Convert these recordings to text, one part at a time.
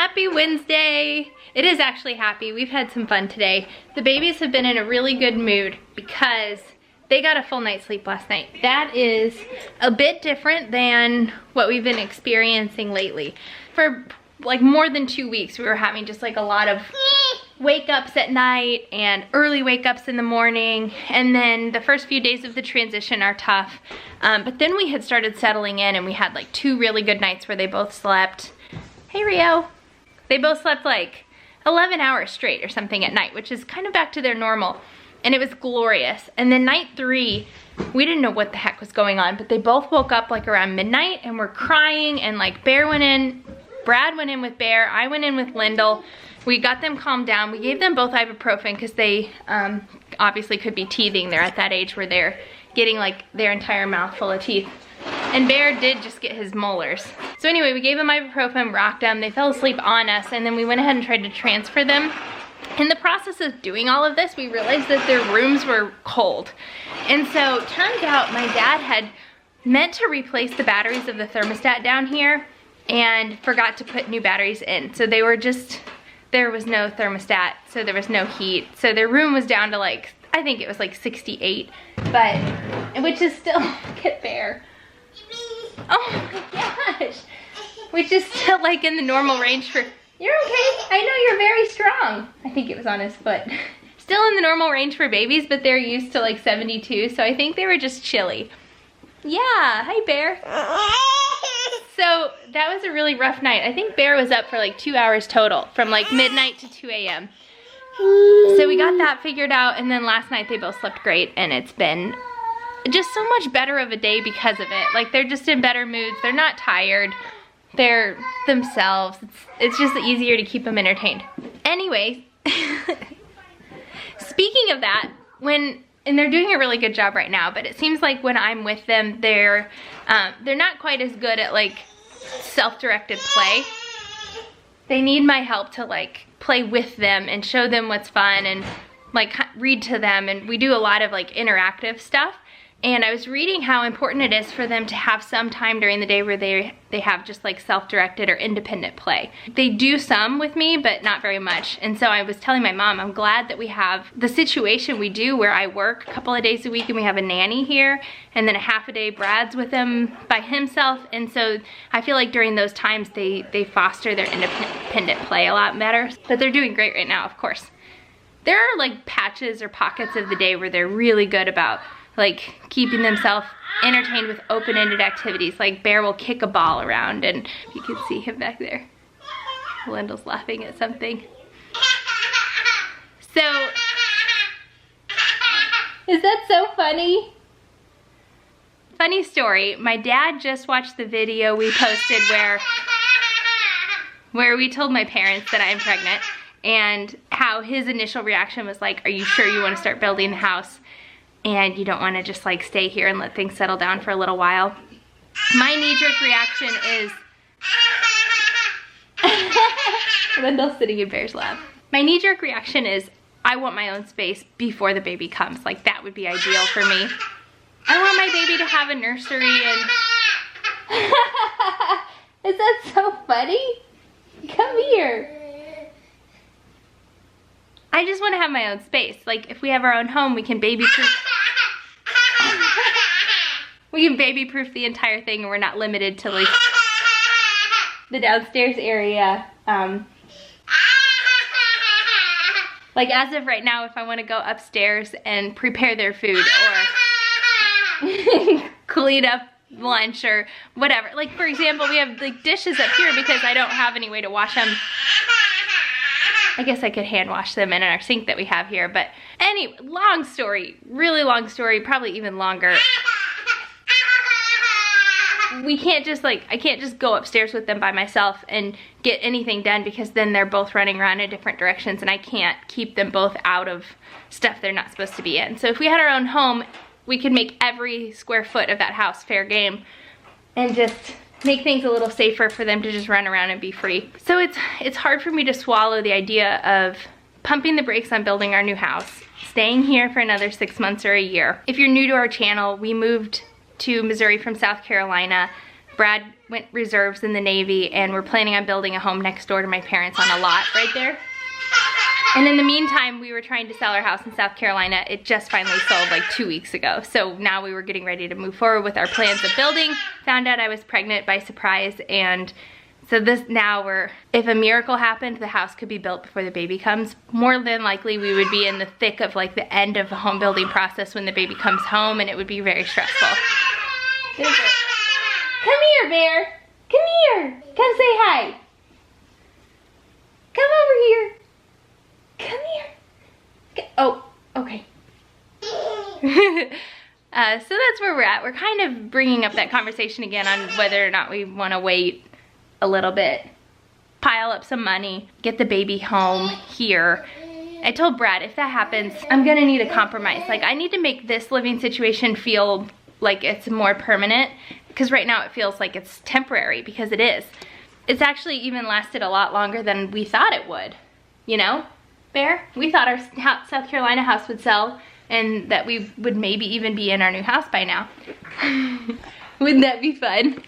Happy Wednesday. It is actually happy. We've had some fun today. The babies have been in a really good mood because they got a full night's sleep last night. That is a bit different than what we've been experiencing lately. For like more than 2 weeks, we were having just like a lot of wake ups at night and early wake ups in the morning. And then the first few days of the transition are tough. But then we had started settling in and we had like 2 really good nights where they both slept. Hey Rio. They both slept like 11 hours straight or something at night, which is kind of back to their normal. And it was glorious. And then night 3, we didn't know what the heck was going on, but they both woke up like around midnight and were crying, and like Bear went in, Brad went in with Bear, I went in with Lyndall. We got them calmed down. We gave them both ibuprofen because they obviously could be teething. They're at that age where they're getting like their entire mouth full of teeth. And Bear did just get his molars. So anyway, we gave them ibuprofen, rocked them, they fell asleep on us, and then we went ahead and tried to transfer them. In the process of doing all of this, we realized that their rooms were cold. And so turns out my dad had meant to replace the batteries of the thermostat down here and forgot to put new batteries in. So they were just, there was no thermostat, so there was no heat. So their room was down to like, I think it was like 68, but, which is still, get Bear. Oh my gosh, which is still like in the normal range for, you're okay, I know you're very strong. I think it was on his foot. Still in the normal range for babies, but they're used to like 72, so I think they were just chilly. Yeah, hi Bear. So that was a really rough night. I think Bear was up for like 2 hours total, from like midnight to 2 a.m. So we got that figured out, and then last night they both slept great, and it's been just so much better of a day because of it. Like they're just in better moods, they're not tired, they're themselves. It's just easier to keep them entertained. Anyway, speaking of that, and they're doing a really good job right now, but it seems like when I'm with them, they're not quite as good at like self-directed play. They need my help to like play with them and show them what's fun and like read to them, and we do a lot of like interactive stuff. And I was reading how important it is for them to have some time during the day where they have just like self-directed or independent play. They do some with me, but not very much. And so I was telling my mom, I'm glad that we have the situation we do where I work a couple of days a week and we have a nanny here, and then a half a day Brad's with him by himself. And so I feel like during those times they foster their independent play a lot better. But they're doing great right now, of course. There are like patches or pockets of the day where they're really good about like keeping themselves entertained with open-ended activities. Like Bear will kick a ball around, and you can see him back there. Lyndall's laughing at something. So, is that so funny? Funny story, my dad just watched the video we posted where we told my parents that I'm pregnant, and how his initial reaction was like, are you sure you want to start building the house? And you don't want to just like stay here and let things settle down for a little while. My knee-jerk reaction is Lyndall's sitting in Bear's lap. My knee-jerk reaction is I want my own space before the baby comes. Like that would be ideal for me. I want my baby to have a nursery and is that so funny? Come here. I just want to have my own space. Like if we have our own home, we can baby-proof. We can baby-proof the entire thing, and we're not limited to like the downstairs area. Like as of right now, if I want to go upstairs and prepare their food or clean up lunch or whatever. Like for example, we have like dishes up here because I don't have any way to wash them. I guess I could hand wash them in our sink that we have here, but anyway, long story, really long story, probably even longer. We can't just like, I can't just go upstairs with them by myself and get anything done, because then they're both running around in different directions and I can't keep them both out of stuff they're not supposed to be in. So if we had our own home, we could make every square foot of that house fair game and just make things a little safer for them to just run around and be free. So it's hard for me to swallow the idea of pumping the brakes on building our new house, staying here for another 6 months or a year. If you're new to our channel, we moved to Missouri from South Carolina Brad went reserves in the Navy, and we're planning on building a home next door to my parents on a lot right there. And in the meantime, we were trying to sell our house in South Carolina. It just finally sold like 2 weeks ago. So now we were getting ready to move forward with our plans of building. Found out I was pregnant by surprise, and so if a miracle happened, the house could be built before the baby comes. More than likely, we would be in the thick of like the end of the home building process when the baby comes home, and it would be very stressful. Come here, Bear. Come here. Come say hi. Come over here. Come here. Oh, okay. So that's where we're at. We're kind of bringing up that conversation again on whether or not we want to wait a little bit, pile up some money, get the baby home here. I told Brad, if that happens, I'm gonna need a compromise. Like, I need to make this living situation feel like it's more permanent, because right now it feels like it's temporary, because it is. It's actually even lasted a lot longer than we thought it would, you know? Bear? We thought our South Carolina house would sell and that we would maybe even be in our new house by now. Wouldn't that be fun?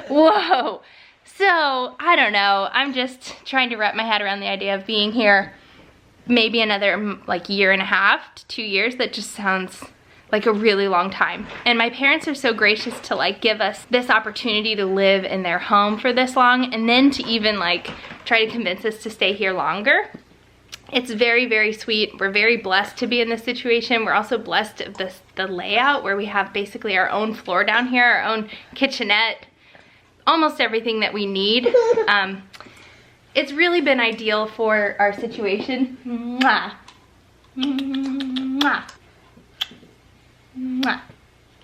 Whoa. So, I don't know. I'm just trying to wrap my head around the idea of being here maybe another like year and a half to 2 years. That just sounds like a really long time. And my parents are so gracious to like give us this opportunity to live in their home for this long, and then to even like try to convince us to stay here longer. It's very, very sweet. We're very blessed to be in this situation. We're also blessed of the layout, where we have basically our own floor down here, our own kitchenette, almost everything that we need. It's really been ideal for our situation. Mwah. Mwah. Mwah.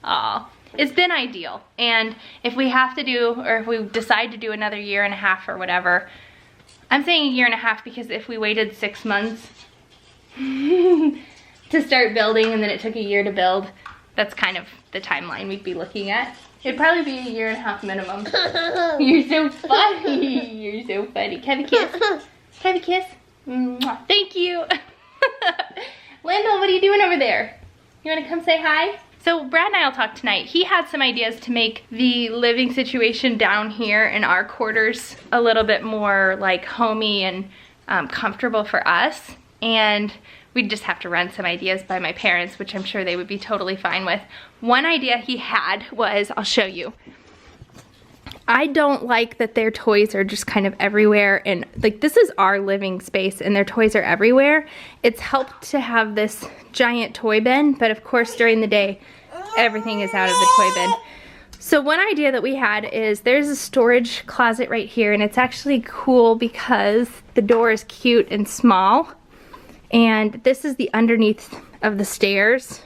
Aw. It's been ideal. And if we have to do, or if we decide to do another year and a half or whatever, I'm saying a year and a half because if we waited 6 months to start building and then it took a year to build, that's kind of the timeline we'd be looking at. It'd probably be a year and a half minimum. You're so funny. You're so funny. Can I have a kiss? Can I have a kiss? Mwah. Thank you. Landell, what are you doing over there? You want to come say hi? So Brad and I will talk tonight. He had some ideas to make the living situation down here in our quarters a little bit more like homey and comfortable for us. And we'd just have to run some ideas by my parents, which I'm sure they would be totally fine with. One idea he had was, I'll show you. I don't like that their toys are just kind of everywhere, and like this is our living space and their toys are everywhere. It's helped to have this giant toy bin, but of course during the day everything is out of the toy bin. So one idea that we had is there's a storage closet right here, and it's actually cool because the door is cute and small, and this is the underneath of the stairs.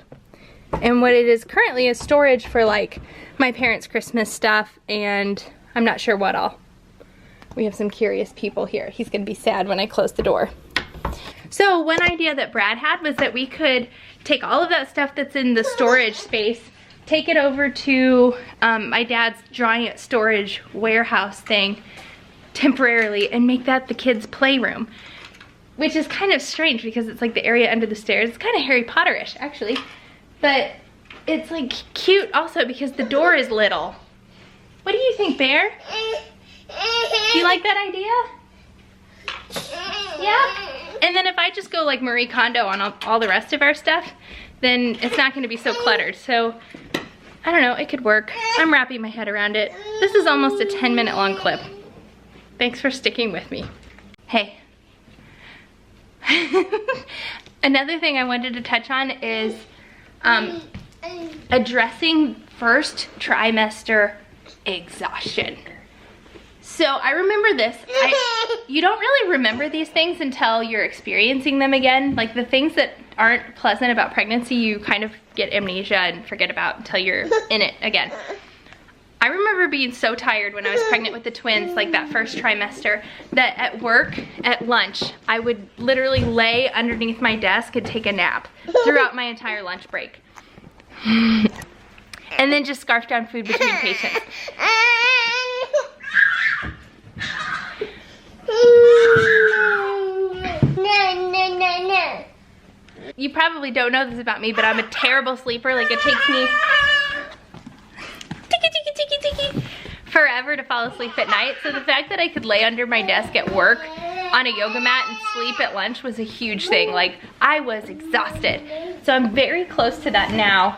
And what it is currently is storage for like my parents' Christmas stuff, and I'm not sure what all. We have some curious people here. He's gonna be sad when I close the door. So one idea that Brad had was that we could take all of that stuff that's in the storage space, take it over to my dad's giant storage warehouse thing temporarily, and make that the kids' playroom. Which is kind of strange because it's like the area under the stairs. It's kind of Harry Potter-ish actually. But it's like cute also because the door is little. What do you think, Bear? Do you like that idea? Yeah? And then if I just go like Marie Kondo on all the rest of our stuff, then it's not gonna be so cluttered. So, I don't know, it could work. I'm wrapping my head around it. This is almost a 10-minute long clip. Thanks for sticking with me. Hey. Another thing I wanted to touch on is addressing first trimester exhaustion. So I remember this. You don't really remember these things until you're experiencing them again. Like the things that aren't pleasant about pregnancy, you kind of get amnesia and forget about until you're in it again. I remember being so tired when I was pregnant with the twins, like that first trimester, that at work, at lunch, I would literally lay underneath my desk and take a nap throughout my entire lunch break. And then just scarf down food between patients. You probably don't know this about me, but I'm a terrible sleeper. Like it takes me forever ever to fall asleep at night. So the fact that I could lay under my desk at work on a yoga mat and sleep at lunch was a huge thing. Like, I was exhausted. So I'm very close to that now.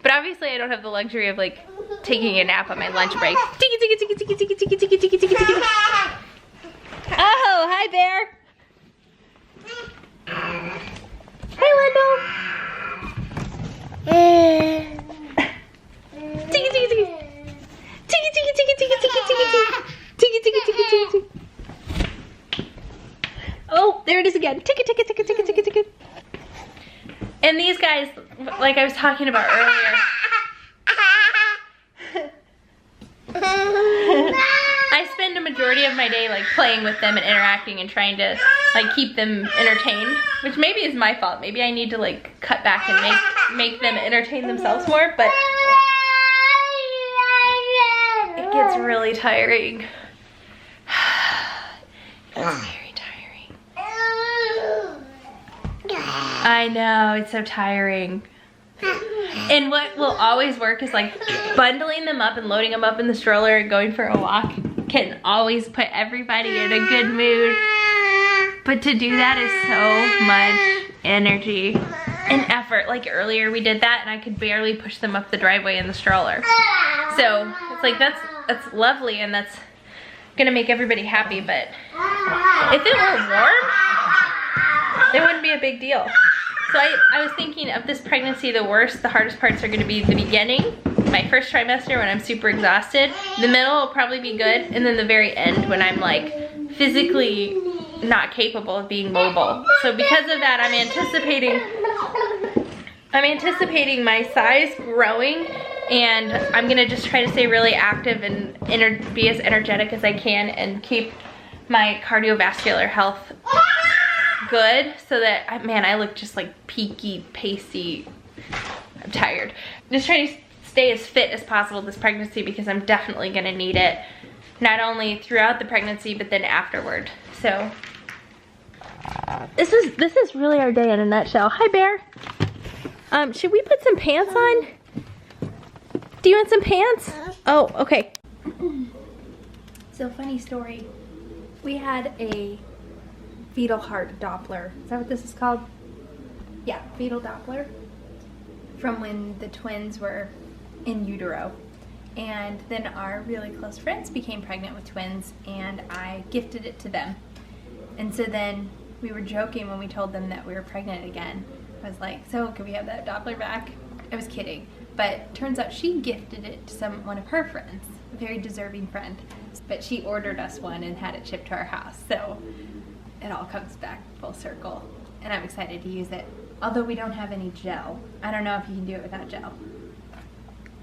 But obviously I don't have the luxury of like taking a nap on my lunch break. Oh, hi Bear. Hey Wendell. Oh, there it is again. And these guys, like I was talking about earlier, I spend a majority of my day like playing with them and interacting and trying to like keep them entertained, which maybe is my fault. Maybe I need to like cut back and make them entertain themselves more, but it gets really tiring. It's very tiring. I know, it's so tiring. And what will always work is like bundling them up and loading them up in the stroller and going for a walk can always put everybody in a good mood. But to do that is so much energy and effort. Like earlier we did that and I could barely push them up the driveway in the stroller. So it's like that's lovely and that's gonna make everybody happy, but if it were warm, it wouldn't be a big deal. So I was thinking of this pregnancy, the hardest parts are gonna be the beginning, my first trimester when I'm super exhausted. The middle will probably be good, and then the very end when I'm like physically not capable of being mobile. So because of that, I'm anticipating my size growing, and I'm gonna just try to stay really active and be as energetic as I can and keep my cardiovascular health good so that, man, I look just like peaky, pacey. I'm tired. Just trying to stay as fit as possible this pregnancy because I'm definitely gonna need it, not only throughout the pregnancy but then afterward. So this is really our day in a nutshell. Hi Bear. Should we put some pants on? Do you want some pants? Oh, okay. So funny story. We had a fetal heart doppler. Is that what this is called? Yeah, fetal doppler. From when the twins were in utero. And then our really close friends became pregnant with twins and I gifted it to them. And so then we were joking when we told them that we were pregnant again. I was like, so can we have that doppler back? I was kidding. But turns out she gifted it to one of her friends, a very deserving friend. But she ordered us one and had it shipped to our house. So it all comes back full circle. And I'm excited to use it. Although we don't have any gel. I don't know if you can do it without gel.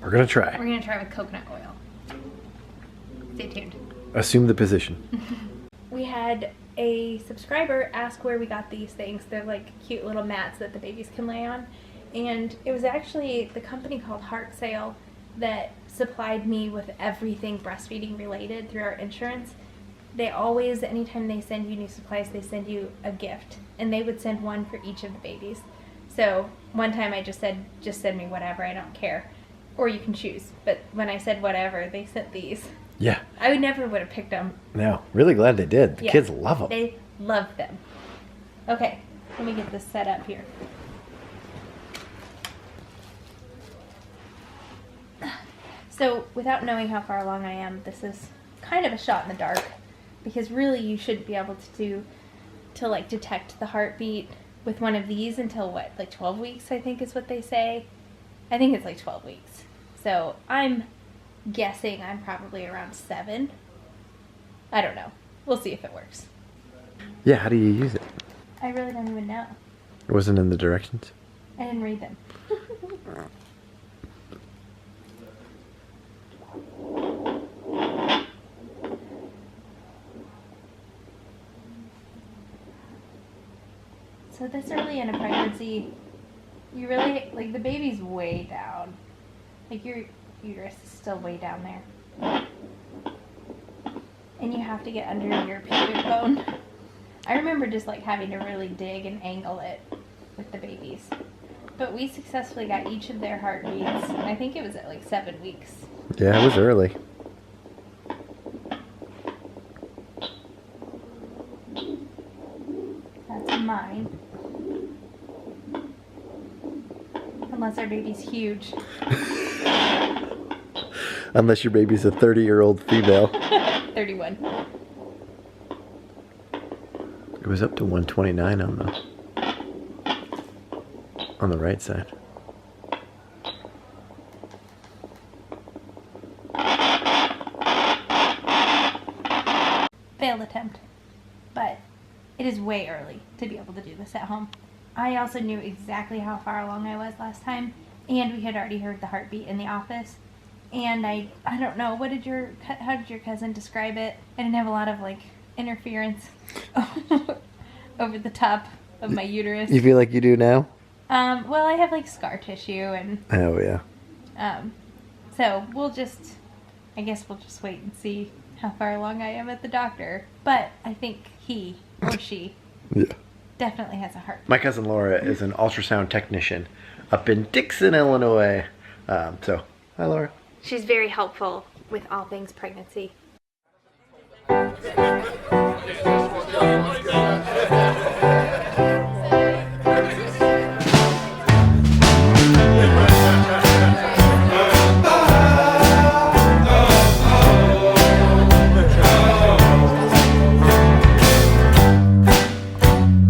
We're gonna try. We're gonna try with coconut oil. Stay tuned. Assume the position. We had a subscriber ask where we got these things. They're like cute little mats that the babies can lay on. And it was actually the company called Heart Sale that supplied me with everything breastfeeding related through our insurance. They always, anytime they send you new supplies, they send you a gift. And they would send one for each of the babies. So one time I just said, just send me whatever, I don't care. Or you can choose. But when I said whatever, they sent these. Yeah. I never would have picked them. No, really glad they did. The kids love them. They love them. Okay, let me get this set up here. So without knowing how far along I am, this is kind of a shot in the dark because really you should be able to like detect the heartbeat with one of these until what, like 12 weeks I think is what they say. I think it's like 12 weeks. So I'm guessing I'm probably around 7. I don't know. We'll see if it works. Yeah, how do you use it? I really don't even know. It wasn't in the directions? I didn't read them. So this early in a pregnancy, you really, like the baby's way down. Like your uterus is still way down there. And you have to get under your pubic bone. I remember just like having to really dig and angle it with the babies. But we successfully got each of their heartbeats. I think it was at like 7 weeks. Yeah, it was early. That's mine. Unless our baby's huge. Unless your baby's a 30-year-old female. 31. It was up to 129 on the right side. Failed attempt. But it is way early to be able to do this at home. I also knew exactly how far along I was last time, and we had already heard the heartbeat in the office. And I don't know, how did your cousin describe it? I didn't have a lot of like interference over the top of my uterus. You feel like you do now? Well, I have like scar tissue and Oh yeah. so I guess we'll just wait and see how far along I am at the doctor. But I think he or she Yeah. definitely has a heart. My cousin Laura is an ultrasound technician up in Dixon, Illinois. So, hi Laura. She's very helpful with all things pregnancy.